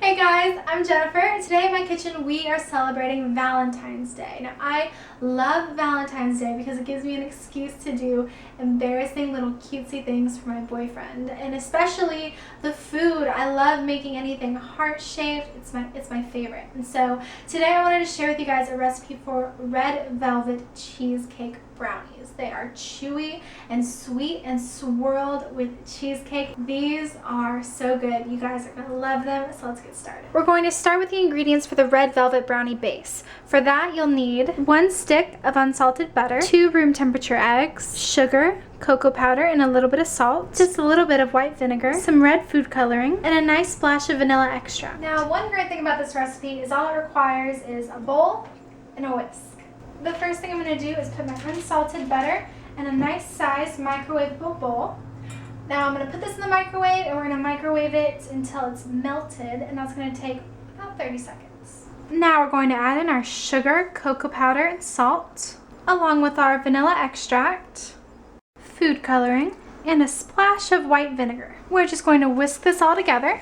Hey guys, I'm Jennifer. Today in my kitchen we are celebrating Valentine's Day. Now I love Valentine's Day because it gives me an excuse to do embarrassing little cutesy things for my boyfriend, and especially the food. I love making anything heart-shaped. It's my favorite. And so today I wanted to share with you guys a recipe for red velvet cheesecake brownies. They are chewy and sweet and swirled with cheesecake. These are so good. You guys are gonna love them, so let's get started. We're going to start with the ingredients for the red velvet brownie base. For that, you'll need 1 stick of unsalted butter, 2 room temperature eggs, sugar, cocoa powder, and a little bit of salt, just a little bit of white vinegar, some red food coloring, and a nice splash of vanilla extract. Now, one great thing about this recipe is all it requires is a bowl and a whisk. The first thing I'm going to do is put my unsalted butter in a nice sized microwavable bowl. Now I'm going to put this in the microwave and we're going to microwave it until it's melted, and that's going to take about 30 seconds. Now we're going to add in our sugar, cocoa powder, and salt, along with our vanilla extract, food coloring, and a splash of white vinegar. We're just going to whisk this all together.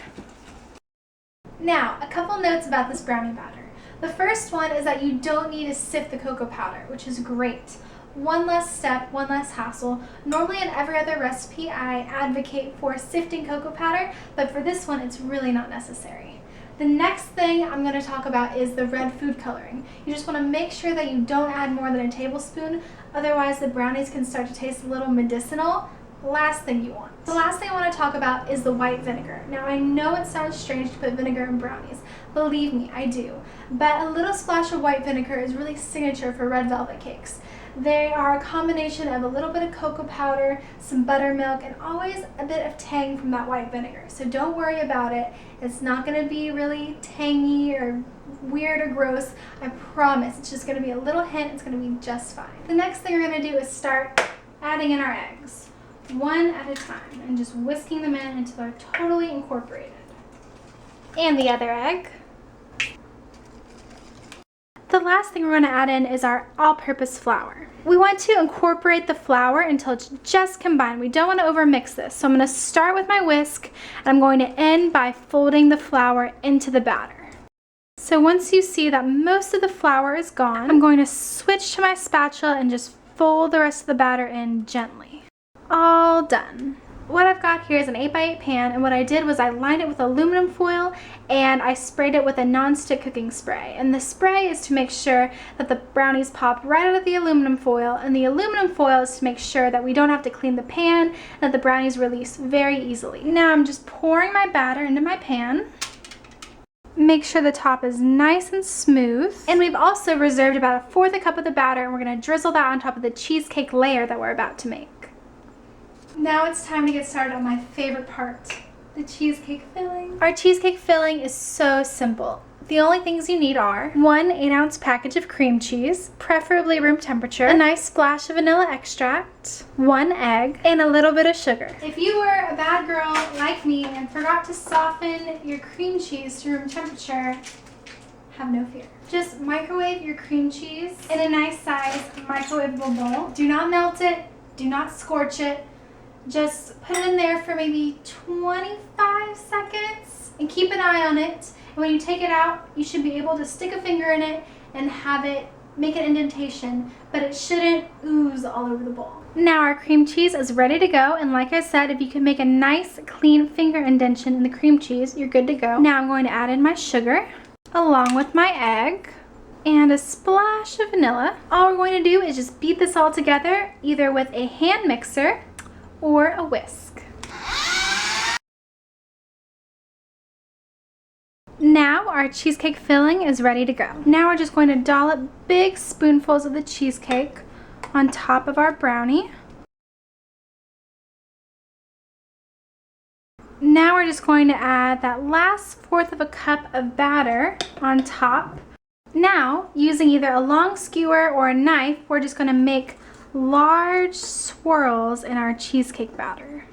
Now, a couple notes about this brownie batter. The first one is that you don't need to sift the cocoa powder, which is great. One less step, one less hassle. Normally in every other recipe I advocate for sifting cocoa powder, but for this one it's really not necessary. The next thing I'm going to talk about is the red food coloring. You just want to make sure that you don't add more than a tablespoon, otherwise the brownies can start to taste a little medicinal. Last thing you want. The last thing I want to talk about is the white vinegar. Now I know it sounds strange to put vinegar in brownies. Believe me, I do. But a little splash of white vinegar is really signature for red velvet cakes. They are a combination of a little bit of cocoa powder, some buttermilk, and always a bit of tang from that white vinegar. So don't worry about it. It's not going to be really tangy or weird or gross. I promise. It's just going to be a little hint. It's going to be just fine. The next thing we're going to do is start adding in our eggs, one at a time, and just whisking them in until they're totally incorporated. And the other egg. The last thing we're going to add in is our all-purpose flour. We want to incorporate the flour until it's just combined. We don't want to overmix this. So I'm going to start with my whisk, and I'm going to end by folding the flour into the batter. So once you see that most of the flour is gone, I'm going to switch to my spatula and just fold the rest of the batter in gently. All done. What I've got here is an 8x8 pan, and what I did was I lined it with aluminum foil and I sprayed it with a non-stick cooking spray. And the spray is to make sure that the brownies pop right out of the aluminum foil, and the aluminum foil is to make sure that we don't have to clean the pan and that the brownies release very easily. Now I'm just pouring my batter into my pan. Make sure the top is nice and smooth. And we've also reserved about 1/4 cup of the batter, and we're going to drizzle that on top of the cheesecake layer that we're about to make. Now it's time to get started on my favorite part, the cheesecake filling. Our cheesecake filling is so simple. The only things you need are 1 8-ounce package of cream cheese, preferably room temperature, a nice splash of vanilla extract, 1 egg, and a little bit of sugar. If you were a bad girl like me and forgot to soften your cream cheese to room temperature, have no fear. Just microwave your cream cheese in a nice size microwavable bowl. Do not melt it, do not scorch it. Just put it in there for maybe 25 seconds and keep an eye on it. And when you take it out, you should be able to stick a finger in it and have it make an indentation, but it shouldn't ooze all over the bowl. Now our cream cheese is ready to go, and like I said, if you can make a nice clean finger indentation in the cream cheese, you're good to go. Now I'm going to add in my sugar along with my egg and a splash of vanilla. All we're going to do is just beat this all together, either with a hand mixer or a whisk. Now our cheesecake filling is ready to go. Now we're just going to dollop big spoonfuls of the cheesecake on top of our brownie. Now we're just going to add that last 1/4 cup of batter on top. Now, using either a long skewer or a knife, we're just going to make large swirls in our cheesecake batter.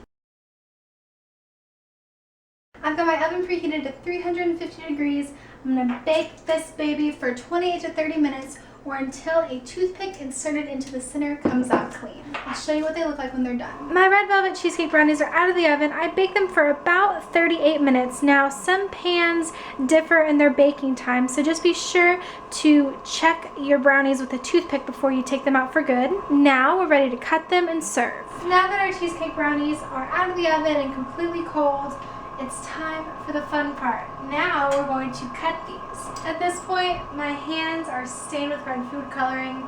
I've got my oven preheated to 350 degrees. I'm gonna bake this baby for 28 to 30 minutes or until a toothpick inserted into the center comes out clean. I'll show you what they look like when they're done. My red velvet cheesecake brownies are out of the oven. I baked them for about 38 minutes. Now, some pans differ in their baking time, so just be sure to check your brownies with a toothpick before you take them out for good. Now, we're ready to cut them and serve. Now that our cheesecake brownies are out of the oven and completely cold, it's time for the fun part. Now we're going to cut these. At this point, my hands are stained with red food coloring.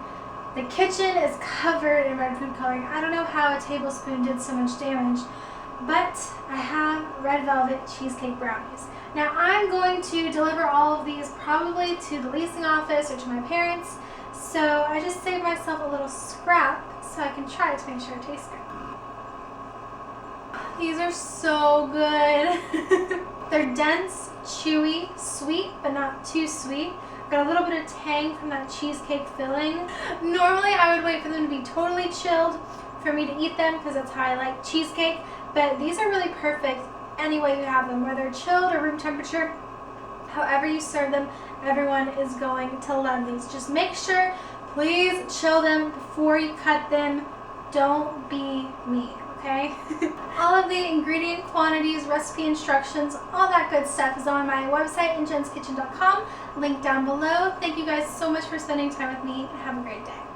The kitchen is covered in red food coloring. I don't know how a tablespoon did so much damage, but I have red velvet cheesecake brownies. Now I'm going to deliver all of these probably to the leasing office or to my parents, so I just saved myself a little scrap so I can try to make sure it tastes good. These are so good. They're dense, chewy, sweet, but not too sweet. Got a little bit of tang from that cheesecake filling. Normally I would wait for them to be totally chilled for me to eat them because that's how I like cheesecake, but these are really perfect any way you have them, whether chilled or room temperature. However you serve them, everyone is going to love these. Just make sure, please chill them before you cut them. Don't be me. Okay? All of the ingredient quantities, recipe instructions, all that good stuff is on my website, injenskitchen.com, link down below. Thank you guys so much for spending time with me, and have a great day.